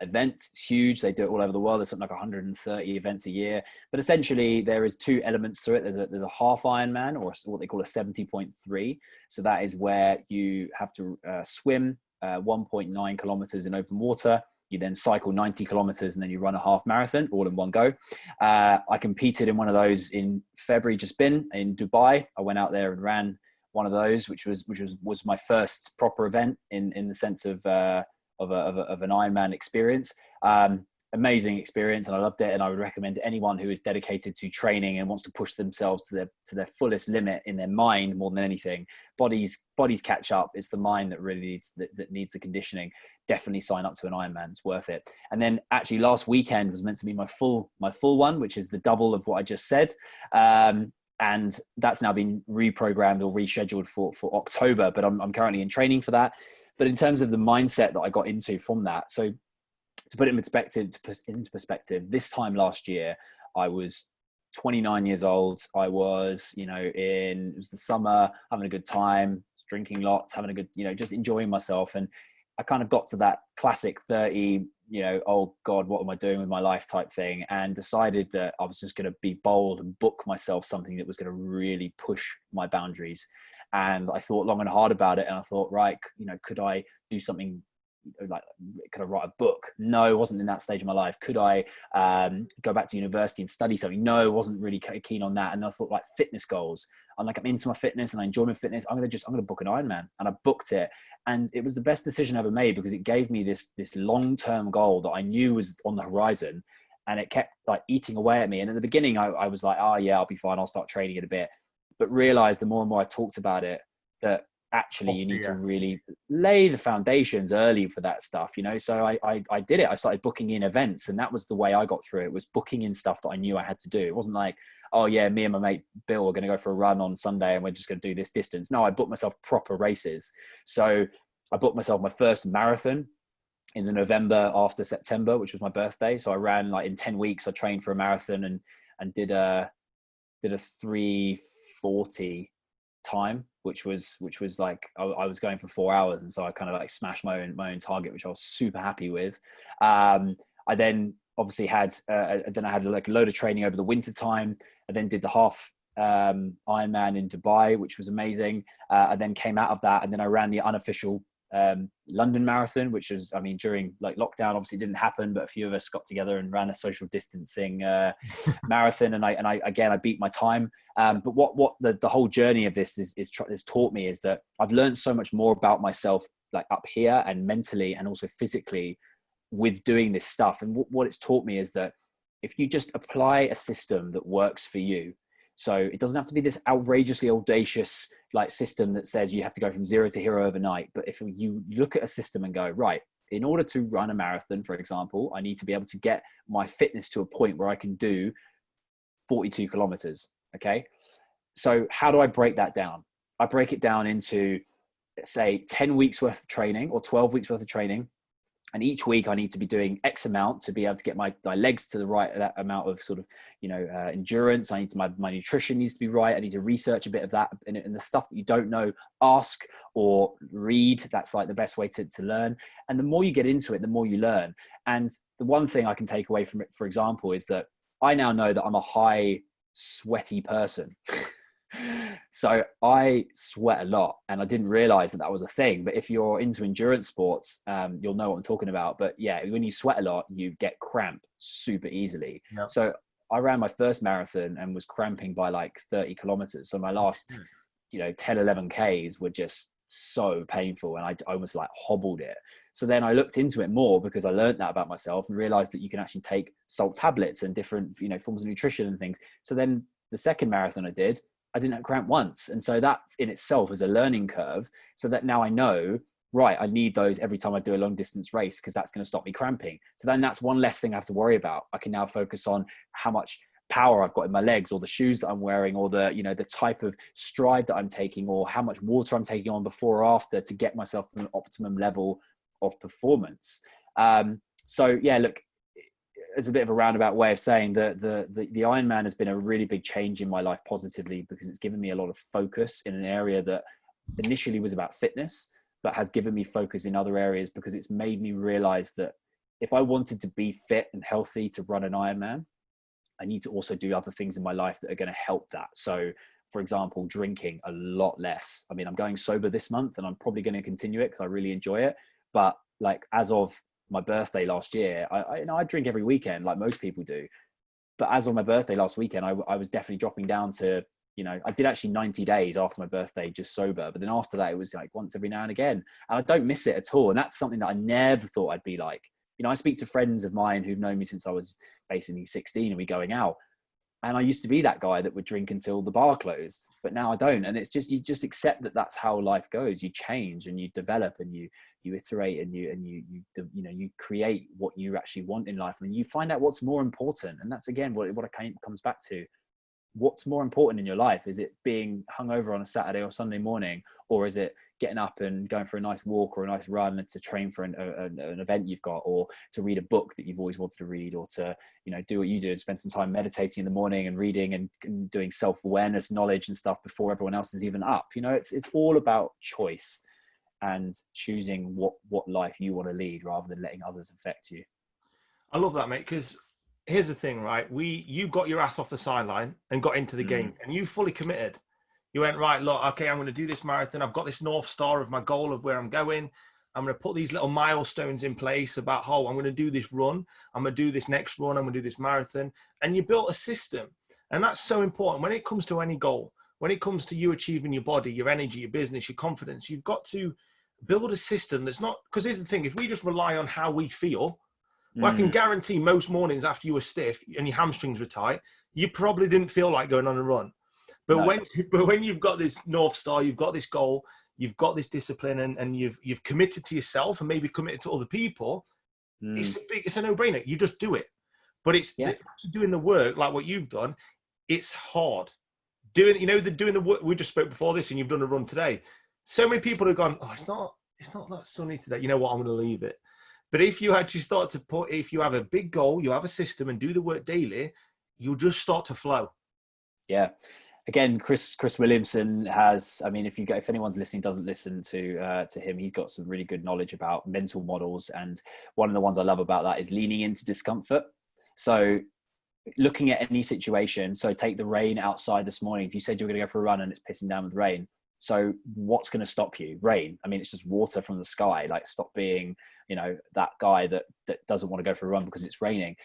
S2: event. It's huge. They do it all over the world. There's something like 130 events a year. But essentially, there is two elements to it. There's a half Ironman, or what they call a 70.3. So that is where you have to swim 1.9 kilometers in open water. You then cycle 90 kilometers and then you run a half marathon all in one go. I competed in one of those in February, just been in Dubai. I went out there and ran one of those, which was my first proper event in the sense of an Ironman experience. Amazing experience, and I loved it. And I would recommend to anyone who is dedicated to training and wants to push themselves to their fullest limit in their mind more than anything. Bodies catch up. It's the mind that really needs the conditioning. Definitely sign up to an Ironman. It's worth it. And then actually last weekend was meant to be my full one, which is the double of what I just said. And that's now been reprogrammed or rescheduled for October. But I'm currently in training for that. But in terms of the mindset that I got into from that, so to put it into perspective, this time last year, I was 29 years old. I was, it was the summer, having a good time, drinking lots, having a good, just enjoying myself. And I kind of got to that classic 30, oh God, what am I doing with my life type thing, and decided that I was just going to be bold and book myself something that was going to really push my boundaries. And I thought long and hard about it. And I thought, right, could I do something like, could I write a book? No, it wasn't in that stage of my life. Could I go back to university and study something? No, I wasn't really keen on that. And I thought, like, fitness goals. I'm into my fitness and I enjoy my fitness. I'm going to book an Ironman, and I booked it. And it was the best decision I ever made, because it gave me this long-term goal that I knew was on the horizon, and it kept like eating away at me. And in the beginning, I was like, oh yeah, I'll be fine. I'll start training in a bit. But realized the more and more I talked about it, that actually you need to really lay the foundations early for that stuff, So I did it. I started booking in events, and that was the way I got through it, was booking in stuff that I knew I had to do. It wasn't like, oh yeah, me and my mate Bill are going to go for a run on Sunday and we're just going to do this distance. No, I booked myself proper races. So I booked myself my first marathon in the November after September, which was my birthday. So I ran, like, in 10 weeks, I trained for a marathon and did a 3:40 time, which was like I was going for 4 hours, and so I kind of like smashed my own target, which I was super happy with. I then obviously had I had like a load of training over the winter time. I then did the half Ironman in Dubai, which was amazing. I then came out of that, and then I ran the unofficial London Marathon, which was, during like lockdown, obviously it didn't happen, but a few of us got together and ran a social distancing marathon, and I beat my time. But what the whole journey of this is taught me is that I've learned so much more about myself, like up here and mentally and also physically, with doing this stuff. And what it's taught me is that if you just apply a system that works for you, so it doesn't have to be this outrageously audacious like system that says you have to go from zero to hero overnight. But if you look at a system and go, right, in order to run a marathon, for example, I need to be able to get my fitness to a point where I can do 42 kilometers. Okay. So how do I break that down? I break it down into, say, 10 weeks worth of training or 12 weeks worth of training. And each week I need to be doing X amount to be able to get my legs to the right that amount of sort of, endurance. I need to, my nutrition needs to be right. I need to research a bit of that, and the stuff that you don't know, ask or read. That's like the best way to learn. And the more you get into it, the more you learn. And the one thing I can take away from it, for example, is that I now know that I'm a high sweaty person. So I sweat a lot, and I didn't realize that was a thing. But if you're into endurance sports, you'll know what I'm talking about. But yeah, when you sweat a lot, you get cramp super easily. Yep. So I ran my first marathon and was cramping by like 30 kilometers. So my last, 10, 11 Ks were just so painful, and I almost like hobbled it. So then I looked into it more, because I learned that about myself and realized that you can actually take salt tablets and different, forms of nutrition and things. So then the second marathon I didn't have cramp once. And so that in itself is a learning curve, so that now I know, right, I need those every time I do a long distance race, because that's going to stop me cramping. So then that's one less thing I have to worry about. I can now focus on how much power I've got in my legs, or the shoes that I'm wearing, or the, the type of stride that I'm taking, or how much water I'm taking on before or after to get myself to an optimum level of performance. So yeah, look, it's a bit of a roundabout way of saying that the Ironman has been a really big change in my life positively, because it's given me a lot of focus in an area that initially was about fitness, but has given me focus in other areas, because it's made me realize that if I wanted to be fit and healthy to run an Ironman, I need to also do other things in my life that are going to help that. So for example, drinking a lot less. I mean, I'm going sober this month, and I'm probably going to continue it because I really enjoy it. But like, as of my birthday last year, I drink every weekend like most people do. But as of my birthday last weekend, I was definitely dropping down to, I did actually 90 days after my birthday just sober. But then after that, it was like once every now and again. And I don't miss it at all. And that's something that I never thought I'd be like. I speak to friends of mine who've known me since I was basically 16, and we going out. And I used to be that guy that would drink until the bar closed, but now I don't. And it's just, you just accept that that's how life goes. You change and you develop and you iterate and you create what you actually want in life, and you find out what's more important. And that's again what it comes back to. What's more important in your life? Is it being hungover on a Saturday or Sunday morning, or is it getting up and going for a nice walk or a nice run and to train for an event you've got, or to read a book that you've always wanted to read, or to, do what you do and spend some time meditating in the morning and reading and doing self-awareness knowledge and stuff before everyone else is even up. It's all about choice and choosing what life you want to lead rather than letting others affect you.
S1: I love that, mate, because here's the thing, right? You got your ass off the sideline and got into the game, and you fully committed. You went, right, look, okay, I'm going to do this marathon. I've got this North Star of my goal of where I'm going. I'm going to put these little milestones in place about, I'm going to do this run. I'm going to do this next run. I'm going to do this marathon. And you built a system. And that's so important when it comes to any goal. When it comes to you achieving your body, your energy, your business, your confidence, you've got to build a system that's not, because here's the thing, if we just rely on how we feel, well, I can guarantee most mornings after you were stiff and your hamstrings were tight, you probably didn't feel like going on a run. But when you've got this North Star, you've got this goal, you've got this discipline, and you've committed to yourself and maybe committed to other people, it's a no-brainer. You just do it. But it's doing the work like what you've done. It's hard doing the work. We just spoke before this, and you've done a run today. So many people have gone, it's not that sunny today. You know what? I'm going to leave it. But if you actually start to if you have a big goal, you have a system and do the work daily, you'll just start to flow.
S2: Yeah. Again, Chris Williamson has, if anyone's listening doesn't listen to him, he's got some really good knowledge about mental models. And one of the ones I love about that is leaning into discomfort. So looking at any situation, so take the rain outside this morning. If you said you were going to go for a run and it's pissing down with rain, so what's going to stop you? Rain. It's just water from the sky. Like, stop being, that guy that doesn't want to go for a run because it's raining.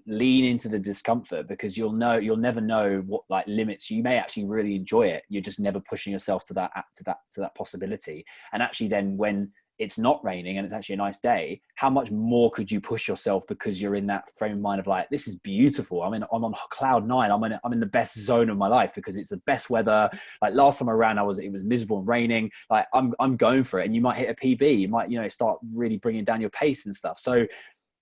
S2: Lean into the discomfort, because you'll never know what like limits. You may actually really enjoy it. You're just never pushing yourself to that possibility. And actually then when it's not raining and it's actually a nice day, how much more could you push yourself, because you're in that frame of mind of like, this is beautiful. I'm on cloud nine. I'm in the best zone of my life because it's the best weather. Like last time I ran, it was miserable and raining. Like I'm going for it. And you might hit a PB. You might, start really bringing down your pace and stuff. So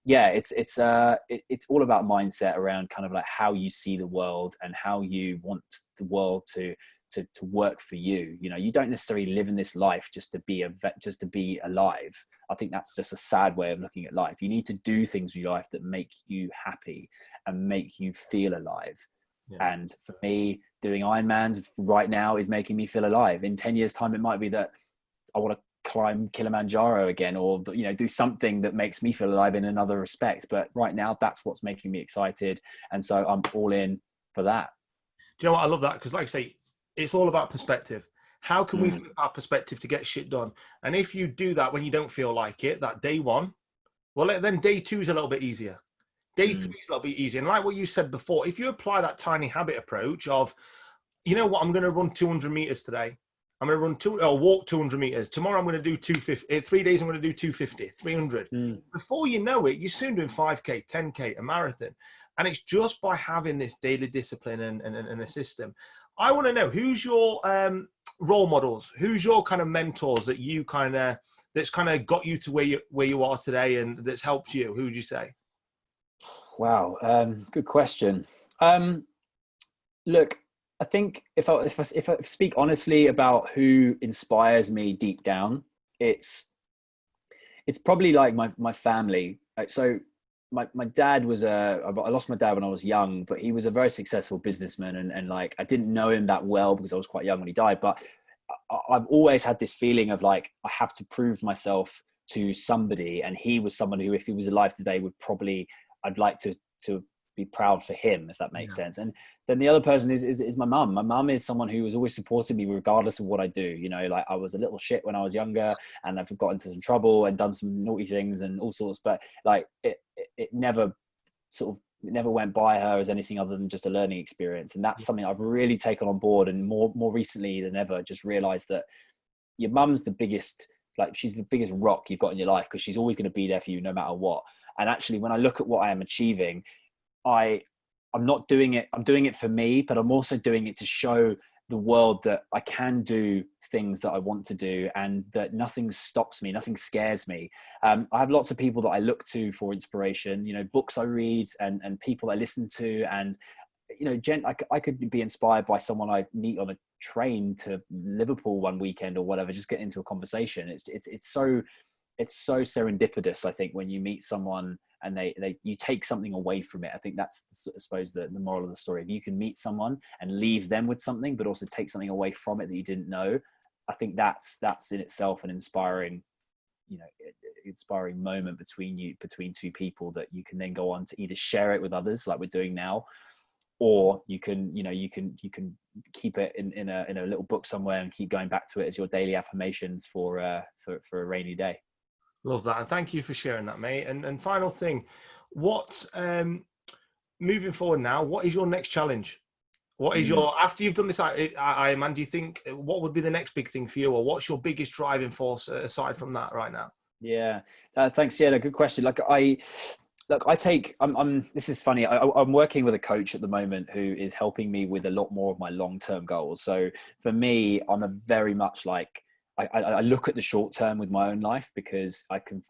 S2: yeah, it's all about mindset around kind of like how you see the world and how you want the world to work for you. You don't necessarily live in this life just to be alive. I think that's just a sad way of looking at life. You need to do things in your life that make you happy and make you feel alive. Yeah. And for me, doing Ironmans right now is making me feel alive. In 10 years time, it might be that I want to climb Kilimanjaro again, or do something that makes me feel alive in another respect. But right now, that's what's making me excited, and so I'm all in for that.
S1: Do you know what? I love that, because like I say, it's all about perspective. How can we flip our perspective to get shit done? And if you do that when you don't feel like it, that day one, well, then day two is a little bit easier. Day three is a little bit easier. And like what you said before, if you apply that tiny habit approach of, you know what, I'm going to run 200 meters today. I'm going to walk 200 meters. Tomorrow I'm going to do 250. 3 days I'm going to do 250, 300. Before you know it, you're soon doing 5K, 10K, a marathon. And it's just by having this daily discipline and a system. I want to know, who's your role models? Who's your kind of mentors that you that's got you to where you are today and that's helped you? Who would you say?
S2: Wow. Good question. Look, I think if I speak honestly about who inspires me deep down, it's it's probably like my family. So my dad was I lost my dad when I was young, but he was a very successful businessman, and like I didn't know him that well because I was quite young when he died. But I've always had this feeling of like I have to prove myself to somebody, and he was someone who, if he was alive today, would probably I'd like to be proud for him, if that makes
S1: Yeah.
S2: sense. And then the other person is my mum. My mum is someone who has always supported me regardless of what I do. You know, like I was a little shit when I was younger, and I've got into some trouble and done some naughty things and all sorts. But like it never it never went by her as anything other than just a learning experience. And that's something I've really taken on board, and more recently than ever, just realized that your mum's the biggest, like she's the biggest rock you've got in your life, because she's always going to be there for you no matter what. And actually, when I look at what I am achieving, I I'm not doing it. I'm doing it for me, but I'm also doing it to show the world that I can do things that I want to do, and that nothing stops me, nothing scares me. I have lots of people that I look to for inspiration, you know, books I read and people I listen to. And, you know, I could be inspired by someone I meet on a train to Liverpool one weekend or whatever, just get into a conversation. It's so serendipitous, I think, when you meet someone and you take something away from it. I think that's, I suppose, the moral of the story. If you can meet someone and leave them with something, but also take something away from it that you didn't know, I think that's in itself an inspiring, you know, inspiring moment between two people, that you can then go on to either share it with others like we're doing now, or you can, you know, you can keep it in a little book somewhere and keep going back to it as your daily affirmations for a rainy day.
S1: Love that. And thank you for sharing that, mate. And final thing, what, moving forward now, what is your next challenge? What is
S2: Mm.
S1: your, after you've done this, man, do you think, what would be the next big thing for you, or what's your biggest driving force aside from that right now?
S2: Yeah, thanks. Yeah, good question. This is funny. I'm working with a coach at the moment who is helping me with a lot more of my long-term goals. So for me, I'm a very much like, I look at the short term with my own life, because I can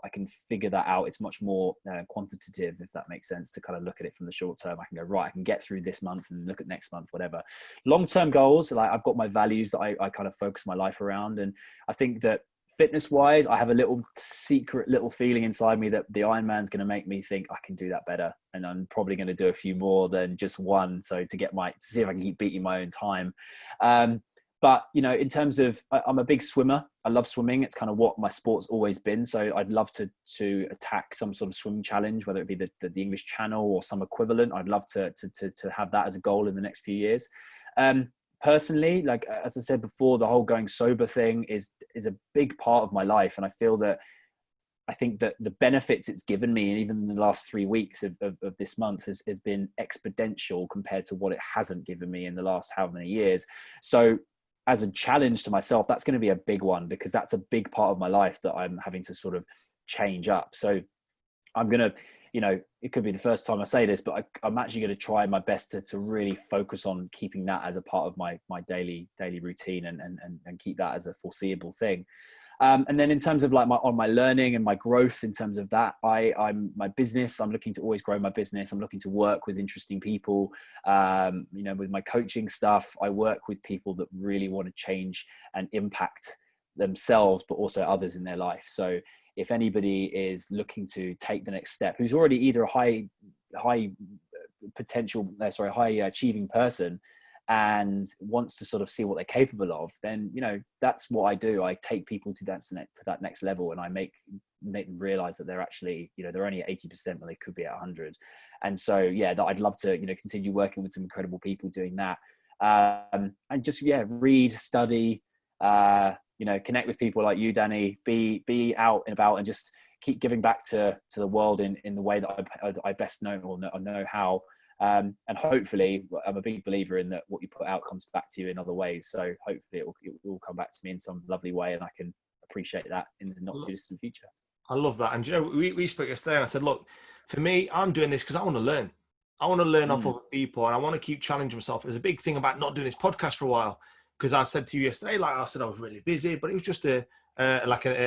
S2: figure that out. It's much more quantitative, if that makes sense, to kind of look at it from the short term. I can go, right, I can get through this month and look at next month, whatever. Long-term goals, like I've got my values that I kind of focus my life around. And I think that fitness wise, I have a little secret little feeling inside me that the Ironman's going to make me think I can do that better. And I'm probably going to do a few more than just one. So to see if I can keep beating my own time. But, you know, in terms of, I'm a big swimmer. I love swimming. It's kind of what my sport's always been. So I'd love to attack some sort of swimming challenge, whether it be the English Channel or some equivalent. I'd love to have that as a goal in the next few years. Personally, like, as I said before, the whole going sober thing is a big part of my life. And I think that the benefits it's given me, and even in the last 3 weeks of this month, has been exponential compared to what it hasn't given me in the last how many years. So as a challenge to myself, that's going to be a big one, because that's a big part of my life that I'm having to sort of change up. So I'm going to, you know, it could be the first time I say this, but I'm actually going to try my best to really focus on keeping that as a part of my daily routine, and keep that as a foreseeable thing. And then in terms of like my learning and my growth, in terms of that, I'm my business, I'm looking to always grow my business. I'm looking to work with interesting people. You know, with my coaching stuff, I work with people that really want to change and impact themselves, but also others in their life. So if anybody is looking to take the next step, who's already either a high achieving person and wants to sort of see what they're capable of, then, you know, that's what I do. I take people to that next level, and I make them realize that they're actually, you know, they're only at 80% when they could be at 100. And so, yeah, that I'd love to, you know, continue working with some incredible people doing that. And just, yeah, read, study, you know, connect with people like you, Danny, be out and about, and just keep giving back to the world in the way that I best know, or know how. And hopefully, I'm a big believer in that what you put out comes back to you in other ways. So hopefully it will come back to me in some lovely way, and I can appreciate that in the not too distant future.
S1: I love that. And, you know, we spoke yesterday, and I said, look, for me, I'm doing this because I want to learn. I want to learn off other people, and I want to keep challenging myself. There's a big thing about not doing this podcast for a while, because I said to you yesterday, like I said, I was really busy, but it was just an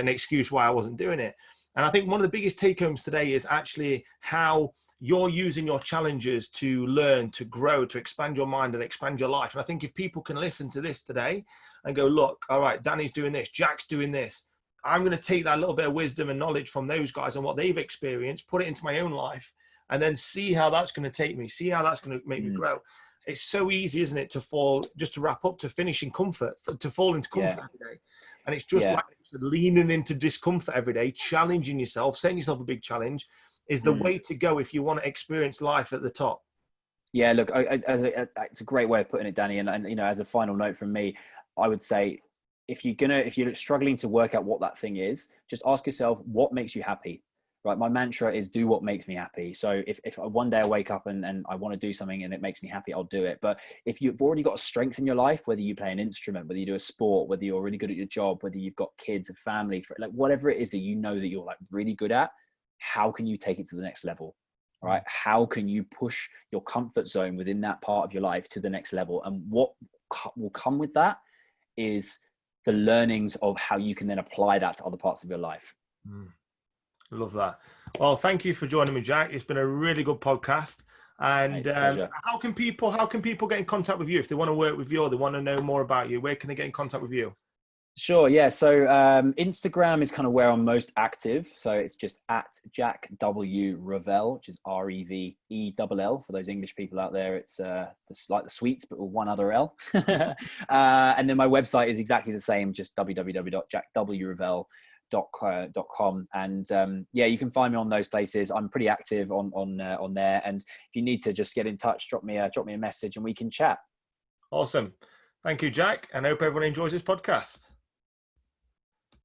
S1: excuse why I wasn't doing it. And I think one of the biggest take homes today is actually how you're using your challenges to learn, to grow, to expand your mind and expand your life. And I think if people can listen to this today and go, look, all right, Danny's doing this, Jack's doing this, I'm going to take that little bit of wisdom and knowledge from those guys and what they've experienced, put it into my own life, and then see how that's going to take me, see how that's going to make me grow. It's so easy, isn't it, to fall, just to wrap up, to finish in comfort, to fall into comfort every day. And it's just like leaning into discomfort every day, challenging yourself, setting yourself a big challenge is the way to go if you want to experience life at the top.
S2: Yeah, look, it's a great way of putting it, Danny. And you know, as a final note from me, I would say if you're struggling to work out what that thing is, just ask yourself what makes you happy. Right. My mantra is do what makes me happy. So if one day I wake up and I want to do something and it makes me happy, I'll do it. But if you've already got a strength in your life, whether you play an instrument, whether you do a sport, whether you're really good at your job, whether you've got kids, a family, like whatever it is that you know that you're like really good at, how can you take it to the next level? Right? How can you push your comfort zone within that part of your life to the next level? And what will come with that is the learnings of how you can then apply that to other parts of your life.
S1: Love that. Well, thank you for joining me, Jack. It's been a really good podcast. And how can people get in contact with you if they want to work with you or they want to know more about you? Where can they get in contact with you?
S2: Sure. Yeah. So Instagram is kind of where I'm most active. So it's just at Jack W Revell, which is Revell for those English people out there. It's like the sweets, but with one other L. And then my website is exactly the same, just www.jackwrevell.com. And yeah, you can find me on those places. I'm pretty active on there. And if you need to just get in touch, drop me a message and we can chat.
S1: Awesome. Thank you, Jack. And I hope everyone enjoys this podcast.